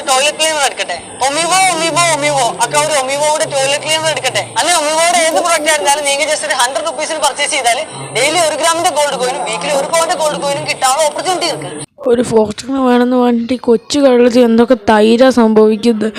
Toilet cleaner എടുക്കട്ടെ, ഒമിവോ ഒക്കെ ഒരു ഒമിവോയുടെ ടോയ്ലറ്റ് ക്ലീനർ എടുക്കട്ടെ. അല്ലെങ്കിൽ ഒമിവോയുടെ ഏത് പ്രൊഡക്റ്റ് ആയിരുന്നാലും നിങ്ങൾ ജസ്റ്റ് 100 rupees പർച്ചേസ് ചെയ്താൽ ഡെയിലി 1 ഗ്രാമിന്റെ ഗോൾഡ് കോയിനും വീക്കിലി 1 പൗണ്ട് ഗോൾഡ് കോയിനും കിട്ടാനുള്ള ഓപ്പർച്യൂണിറ്റി ഇருக்கு. ഒരു ഫോർച്യൂണർ വേണമെന്ന് പറഞ്ഞിട്ട് കൊച്ചു കള്ളത്തിൽ എന്തൊക്കെ തൈരാ സംഭവിക്കുന്നത്.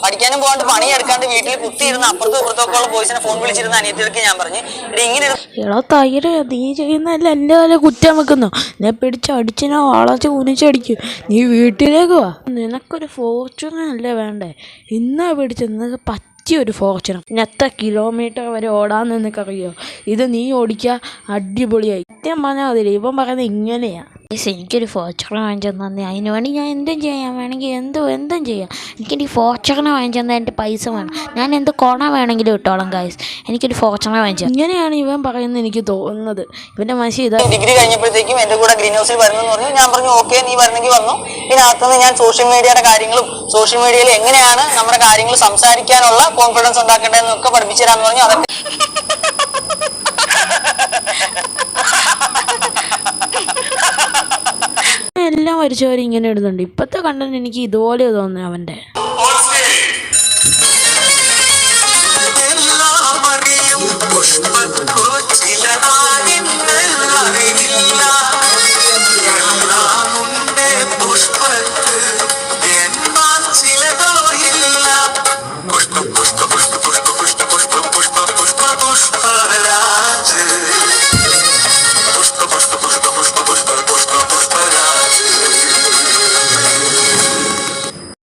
പഠിക്കാനും പോകാണ്ട് പണിയെടുക്കാണ്ട് വീട്ടിൽ കുത്തിയിരുന്ന അപ്പുറത്തും ഇപ്പുറത്തൊക്കെ ഉള്ള ബോയ്സിനെ ഫോൺ വിളിച്ചിരുന്ന അനിയത്തിയൊക്കെ ഞാൻ പറഞ്ഞു ഇങ്ങനെ എടാ തൈര നീ ചെയ്യുന്നതല്ല എൻ്റെ തല കുറ്റാൻ വെക്കുന്നു. ഞാൻ പിടിച്ച് അടിച്ചിനാ വളച്ച് കുനിച്ചടിക്കും. നീ വീട്ടിലേക്ക് വാ. നിനക്കൊരു ഫോർച്യൂണർ അല്ലേ വേണ്ടേ? ഇന്നാ പിടിച്ച് നിനക്ക് പറ്റിയൊരു ഫോർച്യൂണർ. പിന്നെ എത്ര കിലോമീറ്റർ വരെ ഓടാന്ന് നിനക്കറിയോ? ഇത് നീ ഓടിക്കുക അടിപൊളിയായി. സത്യം പറഞ്ഞാൽ മതില്ലേ, ഇവൻ പറയുന്നത് ഇങ്ങനെയാ. എനിക്കൊരു ഫോർച്യൂണർ വാങ്ങിച്ചു തന്നെ, അതിന് വേണ്ടി ഞാൻ എന്തും ചെയ്യാം, വേണമെങ്കിൽ എന്തും ചെയ്യാം. എനിക്കെൻ്റെ ഫോർച്യൂണർ വാങ്ങിച്ചു തന്നാൽ എൻ്റെ പൈസ വേണം, ഞാൻ എന്ത് കൊണ വേണമെങ്കിലും ഇട്ടോളാം ഗൈസ്. എനിക്കൊരു ഫോർച്യൂണർ വാങ്ങിച്ചു. ഇങ്ങനെയാണ് ഇവൻ പറയുന്നത് എനിക്ക് തോന്നുന്നത്. ഇവൻ്റെ മനസ്സിൽ ഇതാ. ഡിഗ്രി കഴിഞ്ഞപ്പോഴത്തേക്കും എൻ്റെ കൂടെ ഗ്രീൻ ഹൗസിൽ വരുന്നെന്ന് പറഞ്ഞു. ഞാൻ പറഞ്ഞു ഓക്കെ, നീ വരുന്നെങ്കിൽ വന്നു. ഇതിനകത്തുനിന്ന് ഞാൻ സോഷ്യൽ മീഡിയയുടെ കാര്യങ്ങളും സോഷ്യൽ മീഡിയയിൽ എങ്ങനെയാണ് നമ്മുടെ കാര്യങ്ങൾ സംസാരിക്കാനുള്ള കോൺഫിഡൻസ് ഉണ്ടാക്കേണ്ടതെന്നൊക്കെ പഠിപ്പിച്ചു തരാമെന്ന് പറഞ്ഞു. അതൊക്കെ എല്ലാം വരച്ചവർ ഇങ്ങനെ ഇടുന്നുണ്ട്. ഇപ്പോഴത്തെ കണ്ടന്റ് എനിക്ക് ഇതുപോലെ തോന്നുന്നു അവൻ്റെ. എല്ലാവരെയും പുഷ്പ